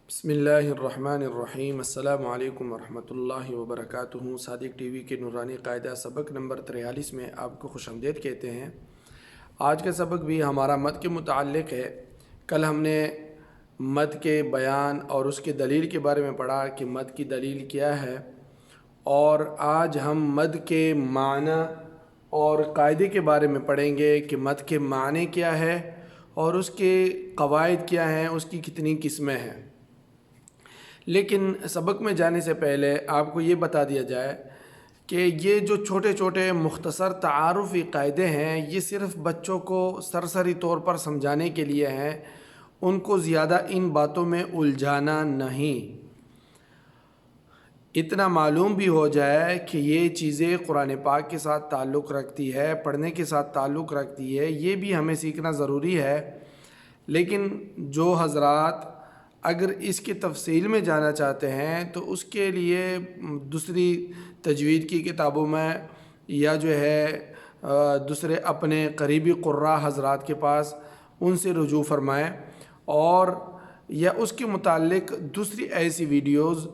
بسم اللہ الرحمن الرحیم۔ السلام علیکم ورحمۃ اللہ وبرکاتہ۔ صادق ٹی وی کے نورانی قاعدہ سبق نمبر 43 میں آپ کو خوش آمدید کہتے ہیں۔ آج کا سبق بھی ہمارا مد کے متعلق ہے۔ کل ہم نے مد کے بیان اور اس کے دلیل کے بارے میں پڑھا کہ مد کی دلیل کیا ہے، اور آج ہم مد کے معنی اور قاعدے کے بارے میں پڑھیں گے کہ مد کے معنی کیا ہے اور اس کے قواعد کیا ہیں، اس کی کتنی قسمیں ہیں۔ لیکن سبق میں جانے سے پہلے آپ کو یہ بتا دیا جائے کہ یہ جو چھوٹے چھوٹے مختصر تعارفی قاعدے ہیں، یہ صرف بچوں کو سرسری طور پر سمجھانے کے لیے ہیں، ان کو زیادہ ان باتوں میں الجھانا نہیں۔ اتنا معلوم بھی ہو جائے کہ یہ چیزیں قرآن پاک کے ساتھ تعلق رکھتی ہے، پڑھنے کے ساتھ تعلق رکھتی ہے، یہ بھی ہمیں سیکھنا ضروری ہے۔ لیکن جو حضرات اگر اس کی تفصیل میں جانا چاہتے ہیں تو اس کے لیے دوسری تجوید کی کتابوں میں یا جو ہے دوسرے اپنے قریبی قراء حضرات کے پاس ان سے رجوع فرمائیں، اور یا اس کے متعلق دوسری ایسی ویڈیوز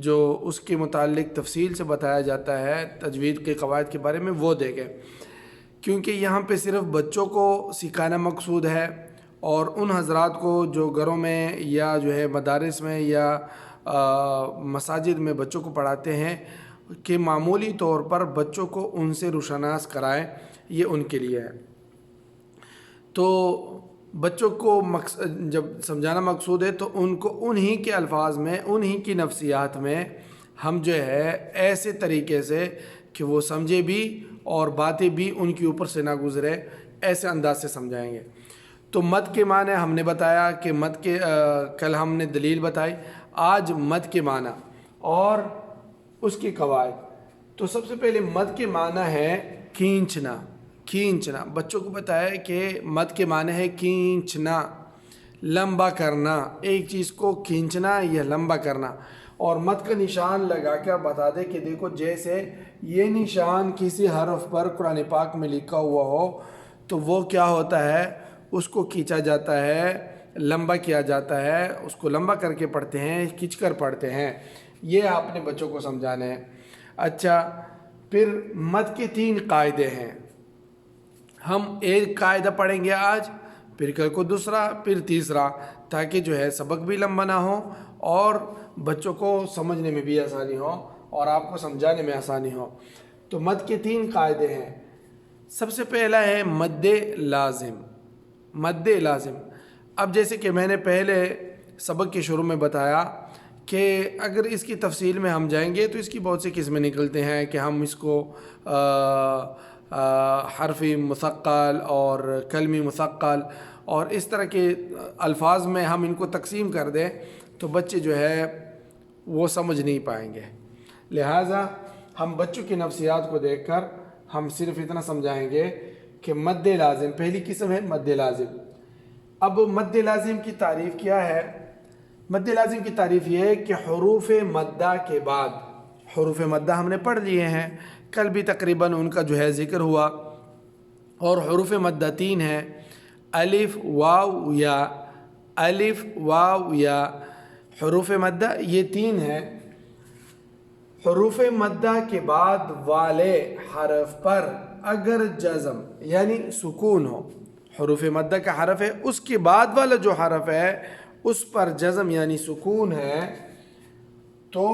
جو اس کے متعلق تفصیل سے بتایا جاتا ہے تجوید کے قواعد کے بارے میں، وہ دیکھیں، کیونکہ یہاں پہ صرف بچوں کو سکھانا مقصود ہے، اور ان حضرات کو جو گھروں میں یا جو ہے مدارس میں یا مساجد میں بچوں کو پڑھاتے ہیں کہ معمولی طور پر بچوں کو ان سے روشناس کرائیں، یہ ان کے لیے ہے۔ تو بچوں کو جب سمجھانا مقصود ہے تو ان کو انہی کے الفاظ میں، انہی کی نفسیات میں ہم جو ہے ایسے طریقے سے کہ وہ سمجھے بھی اور باتیں بھی ان کے اوپر سے نہ گزرے، ایسے انداز سے سمجھائیں گے۔ تو مد کے معنی ہم نے بتایا کہ مد کے کل ہم نے دلیل بتائی، آج مد کے معنی اور اس کی قواعد۔ تو سب سے پہلے مد کے معنی ہے کھینچنا۔ کھینچنا بچوں کو بتایا کہ مد کے معنی ہے کھینچنا، لمبا کرنا، ایک چیز کو کھینچنا یا لمبا کرنا، اور مد کا نشان لگا کر بتا دے کہ دیکھو جیسے یہ نشان کسی حرف پر قرآن پاک میں لکھا ہوا ہو تو وہ کیا ہوتا ہے، اس کو کھینچا جاتا ہے، لمبا کیا جاتا ہے، اس کو لمبا کر کے پڑھتے ہیں، کھینچ کر پڑھتے ہیں۔ یہ آپ نے بچوں کو سمجھانا ہے۔ اچھا، پھر مد کے 3 قاعدے ہیں۔ ہم ایک قاعدہ پڑھیں گے آج، پھر کل کو دوسرا، پھر تیسرا، تاکہ جو ہے سبق بھی لمبا نہ ہو اور بچوں کو سمجھنے میں بھی آسانی ہو اور آپ کو سمجھانے میں آسانی ہو۔ تو مد کے 3 قاعدے ہیں۔ سب سے پہلا ہے مد لازم۔ مد لازم، اب جیسے کہ میں نے پہلے سبق کے شروع میں بتایا کہ اگر اس کی تفصیل میں ہم جائیں گے تو اس کی بہت سی قسمیں نکلتے ہیں کہ ہم اس کو حرفی مثقل اور کلمی مثقل اور اس طرح کے الفاظ میں ہم ان کو تقسیم کر دیں تو بچے جو ہے وہ سمجھ نہیں پائیں گے۔ لہٰذا ہم بچوں کی نفسیات کو دیکھ کر ہم صرف اتنا سمجھائیں گے کہ مد لازم پہلی قسم ہے مد لازم۔ اب مد لازم کی تعریف کیا ہے؟ مد لازم کی تعریف یہ ہے کہ حروف مدہ کے بعد، حروف مدہ ہم نے پڑھ لیے ہیں، کل بھی تقریباً ان کا جو ہے ذکر ہوا، اور حروف مدہ 3 ہیں، الف واو یا، الف واو یا، حروف مدہ یہ 3 ہیں۔ حروف مدہ کے بعد والے حرف پر اگر جزم یعنی سکون ہو، حروف مدہ کا حرف ہے، اس کے بعد والا جو حرف ہے اس پر جزم یعنی سکون ہے، تو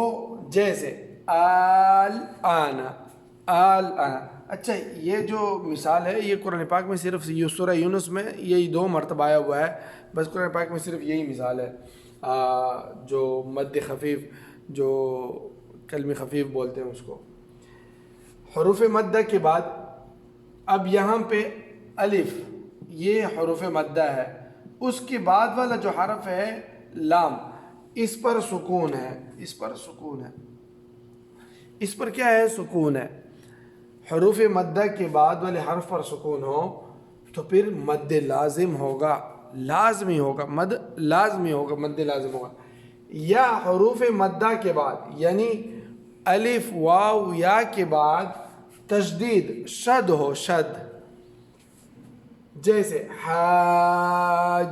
جیسے آل آنا، آل آنا۔ اچھا، یہ جو مثال ہے یہ قرآن پاک میں صرف سورہ یونس میں یہی 2 مرتبہ آیا ہوا ہے، بس قرآن پاک میں صرف یہی مثال ہے جو مد خفیف، جو کلمی خفیف بولتے ہیں اس کو۔ حروف مدہ کے بعد اب یہاں پہ الف، یہ حروف مدہ ہے، اس کے بعد والا جو حرف ہے لام، اس پر سکون ہے، اس پر سکون ہے، اس پر کیا ہے؟ سکون ہے۔ حروف مدہ کے بعد والے حرف پر سکون ہو تو پھر مد لازم ہوگا، لازمی ہوگا، مد لازمی ہوگا، مد لازم ہوگا۔ یا حروف مدہ کے بعد یعنی الف واو یا کے بعد تشدید شد ہو، شد، جیسے حاجوک،